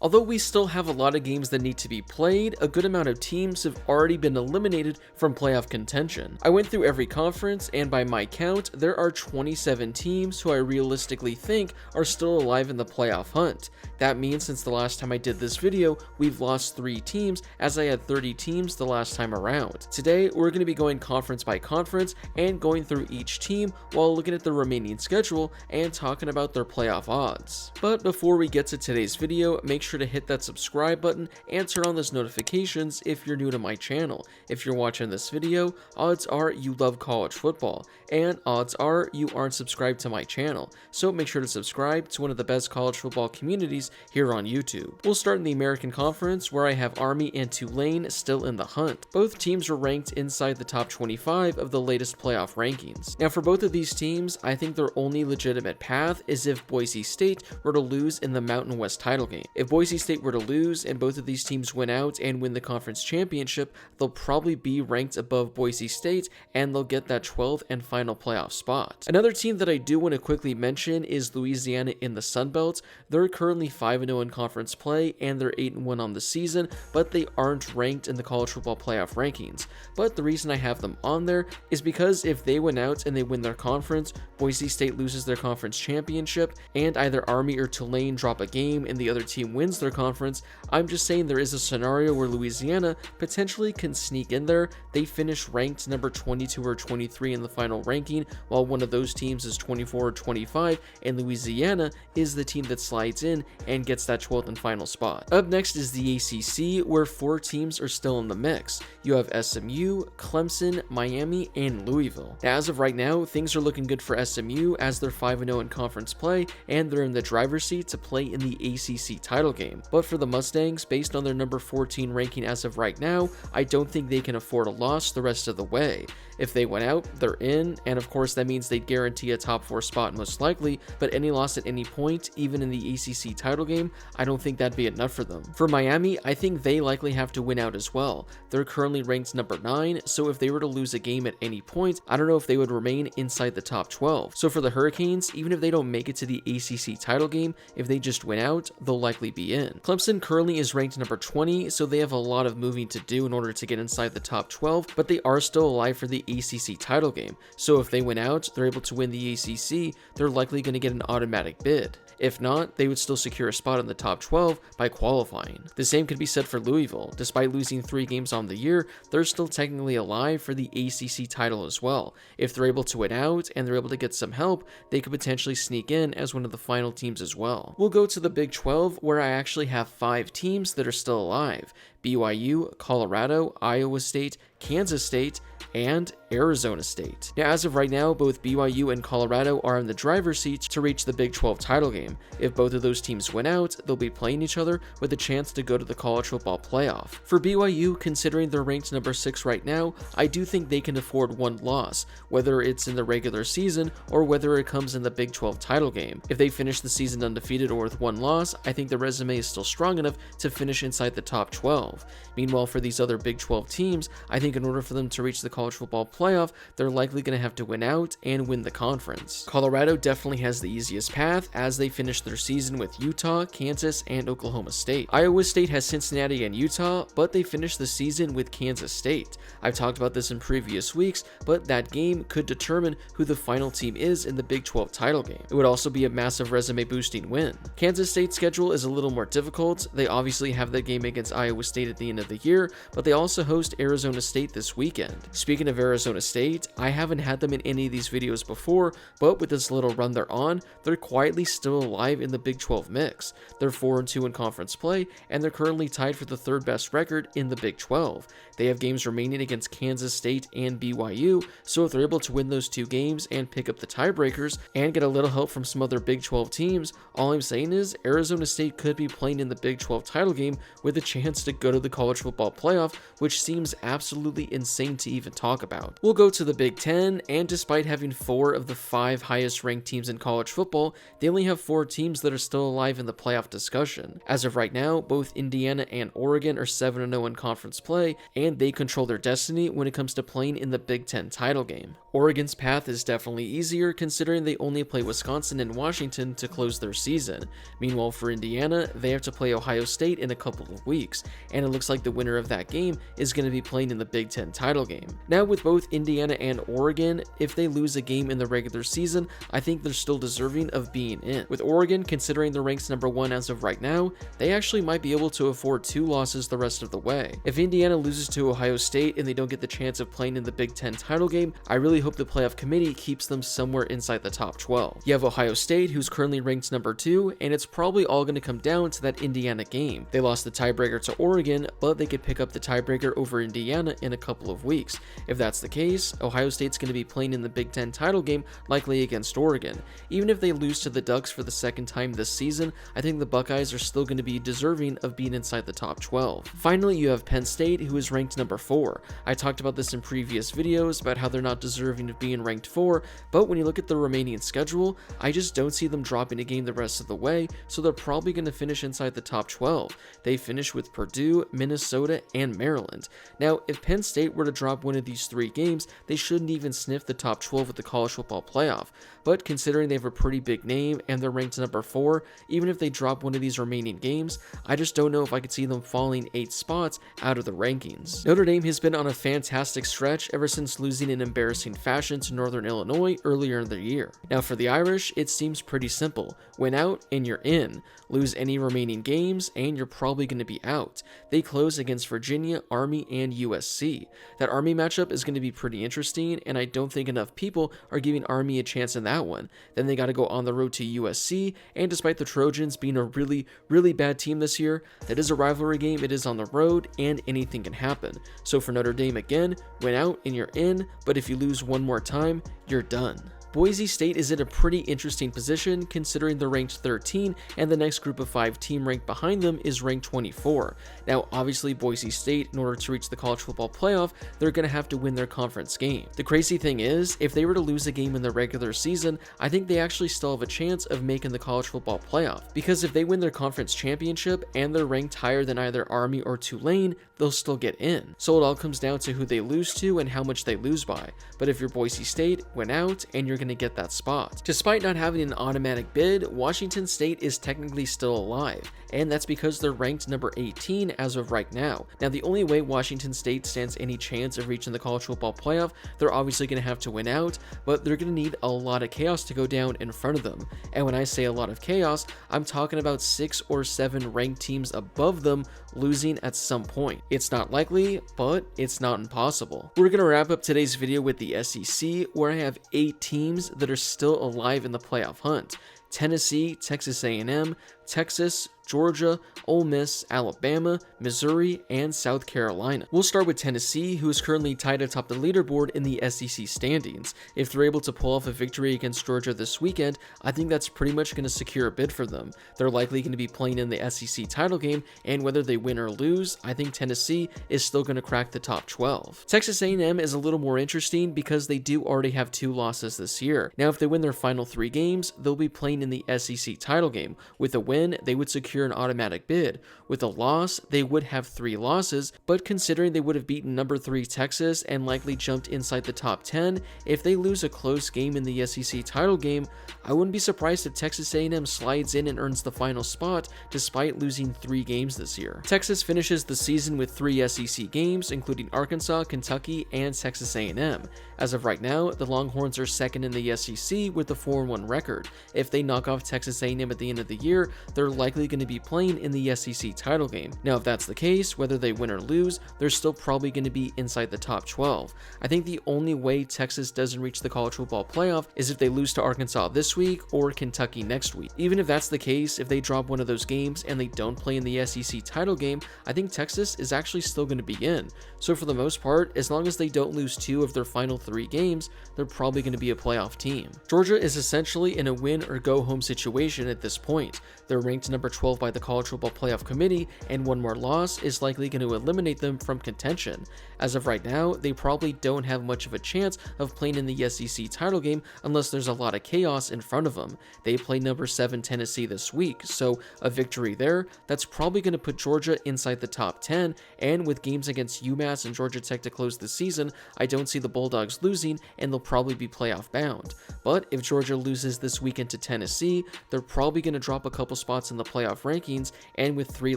Although we still have a lot of games that need to be played, a good amount of teams have already been eliminated from playoff contention. I went through every conference, and by my count, there are 27 teams who I realistically think are still alive in the playoff hunt. That means since the last time I did this video, we've lost 3 teams, as I had 30 teams the last time around. Today, we're going to be going conference by conference and going through each team while looking at the remaining schedule and talking about their playoff odds. But before we get to today's video, make sure to hit that subscribe button and turn on those notifications if you're new to my channel. If you're watching this video, odds are you love college football, and odds are you aren't subscribed to my channel, so make sure to subscribe to one of the best college football communities here on YouTube. We'll start in the American Conference, where I have Army and Tulane still in the hunt. Both teams are ranked inside the top 25 of the latest playoff rankings. Now for both of these teams, I think their only legitimate path is if Boise State were to lose in the Mountain West title game. If Boise State were to lose and both of these teams win out and win the conference championship, they'll probably be ranked above Boise State and they'll get that 12th and final playoff spot. Another team that I do want to quickly mention is Louisiana in the Sun Belt. They're currently 5-0 in conference play and they're 8-1 on the season, but they aren't ranked in the college football playoff rankings. But the reason I have them on there is because if they win out and they win their conference, Boise State loses their conference championship, and either Army or Tulane drop a game and the other team wins their conference, I'm just saying there is a scenario where Louisiana potentially can sneak in there. They finish ranked number 22 or 23 in the final ranking, while one of those teams is 24 or 25, and Louisiana is the team that slides in and gets that 12th and final spot. Up next is the ACC, where 4 teams are still in the mix. You have SMU, Clemson, Miami, and Louisville. Now, as of right now, things are looking good for SMU as they're 5-0 in conference play, and they're in the driver's seat to play in the ACC title game. But for the Mustangs, based on their number 14 ranking as of right now, I don't think they can afford a loss the rest of the way. If they went out, they're in, and of course that means they'd guarantee a top 4 spot most likely, but any loss at any point, even in the ACC title game, I don't think that'd be enough for them. For Miami, I think they likely have to win out as well. They're currently ranked number 9, so if they were to lose a game at any point, I don't know if they would remain inside the top 12. So for the Hurricanes, even if they don't make it to the ACC title game, if they just win out, they'll likely be in. Clemson currently is ranked number 20, so they have a lot of moving to do in order to get inside the top 12, but they are still alive for the ACC title game. So if they win out, they're able to win the ACC, they're likely going to get an automatic bid. If not, they would still secure a spot in the top 12 by qualifying. The same could be said for Louisville. Despite losing 3 games on the year, they're still technically alive for the ACC title as well. If they're able to win out and they're able to get some help, they could potentially sneak in as one of the final teams as well. We'll go to the Big 12, where I actually have 5 teams that are still alive: BYU, Colorado, Iowa State, Kansas State, and Arizona State. Now, as of right now, both BYU and Colorado are in the driver's seat to reach the Big 12 title game. If both of those teams win out, they'll be playing each other with a chance to go to the college football playoff. For BYU, considering they're ranked number 6 right now, I do think they can afford one loss, whether it's in the regular season or whether it comes in the Big 12 title game. If they finish the season undefeated or with 1 loss, I think the resume is still strong enough to finish inside the top 12. Meanwhile, for these other Big 12 teams, I think in order for them to reach the college football playoff, they're likely going to have to win out and win the conference. Colorado definitely has the easiest path, as they finished their season with Utah, Kansas, and Oklahoma State. Iowa State has Cincinnati and Utah, but they finished the season with Kansas State. I've talked about this in previous weeks, but that game could determine who the final team is in the Big 12 title game. It would also be a massive resume boosting win. Kansas State's schedule is a little more difficult. They obviously have that game against Iowa State at the end of the year, but they also host Arizona State this weekend. Speaking of Arizona State, I haven't had them in any of these videos before, but with this little run they're on, they're quietly still alive in the Big 12 mix. They're 4-2 in conference play, and they're currently tied for the 3rd best record in the Big 12. They have games remaining against Kansas State and BYU, so if they're able to win those 2 games and pick up the tiebreakers and get a little help from some other Big 12 teams, all I'm saying is Arizona State could be playing in the Big 12 title game with a chance to go go to the college football playoff, which seems absolutely insane to even talk about. We'll go to the Big Ten, and despite having 4 of the 5 highest ranked teams in college football, they only have 4 teams that are still alive in the playoff discussion. As of right now, both Indiana and Oregon are 7-0 in conference play, and they control their destiny when it comes to playing in the Big Ten title game. Oregon's path is definitely easier considering they only play Wisconsin and Washington to close their season. Meanwhile, for Indiana, they have to play Ohio State in a couple of weeks, and it looks like the winner of that game is going to be playing in the Big Ten title game. Now, with both Indiana and Oregon, if they lose a game in the regular season, I think they're still deserving of being in. With Oregon, considering the ranks number 1 as of right now, they actually might be able to afford 2 losses the rest of the way. If Indiana loses to Ohio State and they don't get the chance of playing in the Big Ten title game, I really hope the playoff committee keeps them somewhere inside the top 12. You have Ohio State, who's currently ranked number 2, and it's probably all going to come down to that Indiana game. They lost the tiebreaker to Oregon, but they could pick up the tiebreaker over Indiana in a couple of weeks. If that's the case, Ohio State's going to be playing in the Big Ten title game, likely against Oregon. Even if they lose to the Ducks for the second time this season, I think the Buckeyes are still going to be deserving of being inside the top 12. Finally, you have Penn State, who is ranked number 4. I talked about this in previous videos about how they're not deserving of being ranked 4, but when you look at the remaining schedule, I just don't see them dropping a game the rest of the way, so they're probably going to finish inside the top 12. They finish with Purdue, Minnesota, and Maryland. Now, if Penn State were to drop one of these 3 games, they shouldn't even sniff the top 12 of the college football playoff, but considering they have a pretty big name and they're ranked number 4, even if they drop one of these remaining games, I just don't know if I could see them falling 8 spots out of the rankings. Notre Dame has been on a fantastic stretch ever since losing in embarrassing fashion to Northern Illinois earlier in the year. Now for the Irish, it seems pretty simple. Win out and you're in. Lose any remaining games and you're probably going to be out. They close against Virginia, Army, and USC. That Army matchup is going to be pretty interesting, and I don't think enough people are giving Army a chance in that one. Then they got to go on the road to USC, and despite the Trojans being a really bad team this year, that is a rivalry game, it is on the road, and anything can happen. So for Notre Dame again, win out and you're in, but if you lose one more time, you're done. Boise State is in a pretty interesting position considering they're ranked 13 and the next group of 5 team ranked behind them is ranked 24. Now obviously Boise State, in order to reach the college football playoff, they're going to have to win their conference game. The crazy thing is, if they were to lose a game in the regular season, I think they actually still have a chance of making the college football playoff, because if they win their conference championship and they're ranked higher than either Army or Tulane, they'll still get in. So it all comes down to who they lose to and how much they lose by. But if you're Boise State, win out and you're going to get that spot. Despite not having an automatic bid, Washington State is technically still alive, and that's because they're ranked number 18 as of right now. Now the only way Washington State stands any chance of reaching the college football playoff, they're obviously going to have to win out, but they're going to need a lot of chaos to go down in front of them. And when I say a lot of chaos, I'm talking about 6 or 7 ranked teams above them losing at some point. It's not likely, but it's not impossible. We're going to wrap up today's video with the SEC, where I have 8 teams that are still alive in the playoff hunt. Tennessee, Texas A&M, Texas, Georgia, Ole Miss, Alabama, Missouri, and South Carolina. We'll start with Tennessee, who is currently tied atop the leaderboard in the SEC standings. If they're able to pull off a victory against Georgia this weekend, I think that's pretty much going to secure a bid for them. They're likely going to be playing in the SEC title game, and whether they win or lose, I think Tennessee is still going to crack the top 12. Texas A&M is a little more interesting because they do already have 2 losses this year. Now, if they win their final 3 games, they'll be playing in the SEC title game. With a win, they would secure an automatic bid. With a loss, they would have 3 losses, but considering they would have beaten number 3 Texas and likely jumped inside the top 10, if they lose a close game in the SEC title game, I wouldn't be surprised if Texas A&M slides in and earns the final spot despite losing 3 games this year. Texas finishes the season with 3 SEC games, including Arkansas, Kentucky, and Texas A&M. As of right now, the Longhorns are second in the SEC with a 4-1 record. If they knock off Texas A&M at the end of the year, they're likely going to be playing in the SEC title game. Now, if that's the case, whether they win or lose, they're still probably going to be inside the top 12. I think the only way Texas doesn't reach the college football playoff is if they lose to Arkansas this week or Kentucky next week. Even if that's the case, if they drop one of those games and they don't play in the SEC title game, I think Texas is actually still going to be in. So for the most part, as long as they don't lose 2 of their final 3 games, they're probably going to be a playoff team. Georgia is essentially in a win or go home situation at this point. They're they're ranked number 12 by the College Football Playoff Committee, and one more loss is likely going to eliminate them from contention. As of right now, they probably don't have much of a chance of playing in the SEC title game unless there's a lot of chaos in front of them. They play number 7 Tennessee this week, so a victory there, that's probably going to put Georgia inside the top 10, and with games against UMass and Georgia Tech to close the season, I don't see the Bulldogs losing, and they'll probably be playoff bound. But if Georgia loses this weekend to Tennessee, they're probably going to drop a couple spots in the playoff rankings, and with 3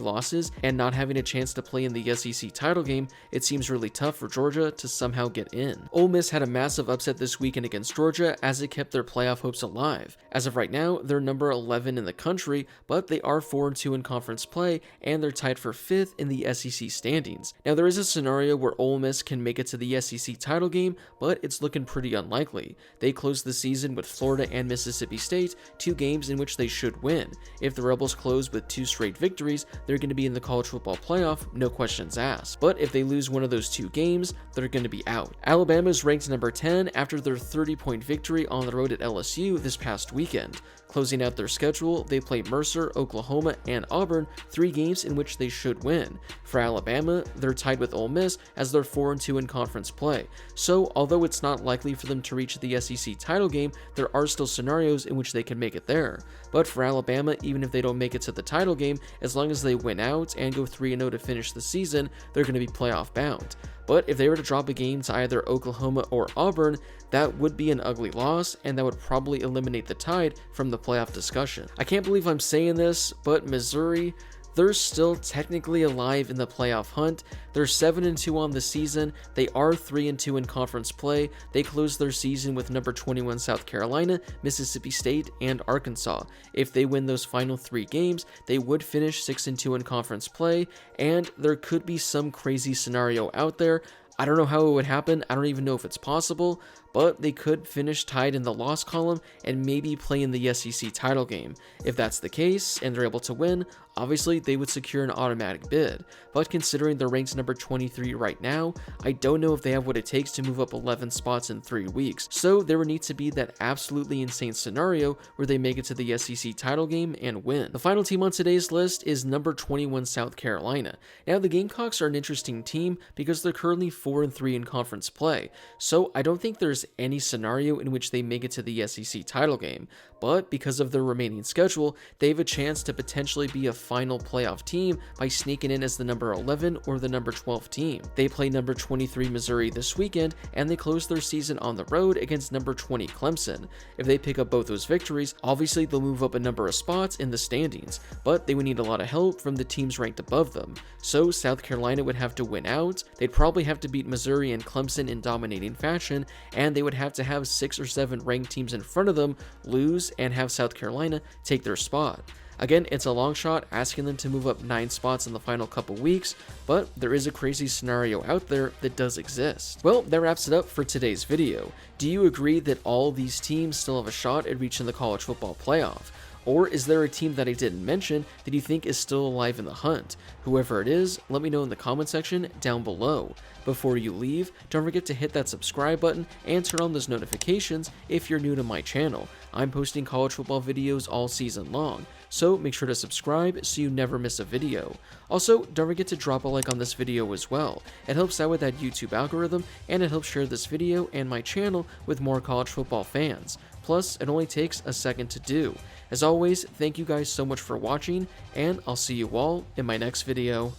losses and not having a chance to play in the SEC title game, it seems really tough for Georgia to somehow get in. Ole Miss had a massive upset this weekend against Georgia as it kept their playoff hopes alive. As of right now, they're number 11 in the country, but they are 4-2 in conference play, and they're tied for 5th in the SEC standings. Now, there is a scenario where Ole Miss can make it to the SEC title game, but it's looking pretty unlikely. They closed the season with Florida and Mississippi State, 2 games in which they should win. If the Rebels close with 2 straight victories, they're going to be in the college football playoff, no questions asked. But if they lose one of those 2 games, they're going to be out. Alabama is ranked number 10 after their 30-point victory on the road at LSU this past weekend. Closing out their schedule, they play Mercer, Oklahoma, and Auburn, 3 games in which they should win. For Alabama, they're tied with Ole Miss as they're 4-2 in conference play. So, although it's not likely for them to reach the SEC title game, there are still scenarios in which they can make it there. But for Alabama, even if they don't make it to the title game, as long as they win out and go 3-0 to finish the season, they're going to be playoff bound. But if they were to drop a game to either Oklahoma or Auburn, that would be an ugly loss, and that would probably eliminate the Tide from the playoff discussion. I can't believe I'm saying this, but Missouri, they're still technically alive in the playoff hunt. They're 7-2 on the season. They are 3-2 in conference play. They closed their season with number 21 South Carolina, Mississippi State, and Arkansas. If they win those final 3 games, they would finish 6-2 in conference play, and there could be some crazy scenario out there. I don't know how it would happen. I don't even know if it's possible, but they could finish tied in the loss column and maybe play in the SEC title game. If that's the case and they're able to win, obviously they would secure an automatic bid. But considering they're ranked number 23 right now, I don't know if they have what it takes to move up 11 spots in 3 weeks. So there would need to be that absolutely insane scenario where they make it to the SEC title game and win. The final team on today's list is number 21 South Carolina. Now, the Gamecocks are an interesting team because they're currently 4-3 in conference play. So I don't think there's any scenario in which they make it to the SEC title game, but because of their remaining schedule, they have a chance to potentially be a final playoff team by sneaking in as the number 11 or the number 12 team. They play number 23 Missouri this weekend, and they close their season on the road against number 20 Clemson. If they pick up both those victories, obviously they'll move up a number of spots in the standings, but they would need a lot of help from the teams ranked above them. So South Carolina would have to win out, they'd probably have to beat Missouri and Clemson in dominating fashion, and they would have to have 6 or 7 ranked teams in front of them lose and have South Carolina take their spot. Again, it's a long shot asking them to move up 9 spots in the final couple weeks, but there is a crazy scenario out there that does exist. Well, that wraps it up for today's video. Do you agree that all these teams still have a shot at reaching the college football playoff? Or is there a team that I didn't mention that you think is still alive in the hunt? Whoever it is, let me know in the comment section down below. Before you leave, don't forget to hit that subscribe button and turn on those notifications if you're new to my channel. I'm posting college football videos all season long, so make sure to subscribe so you never miss a video. Also, don't forget to drop a like on this video as well. It helps out with that YouTube algorithm, and it helps share this video and my channel with more college football fans. Plus, it only takes a second to do. As always, thank you guys so much for watching, and I'll see you all in my next video.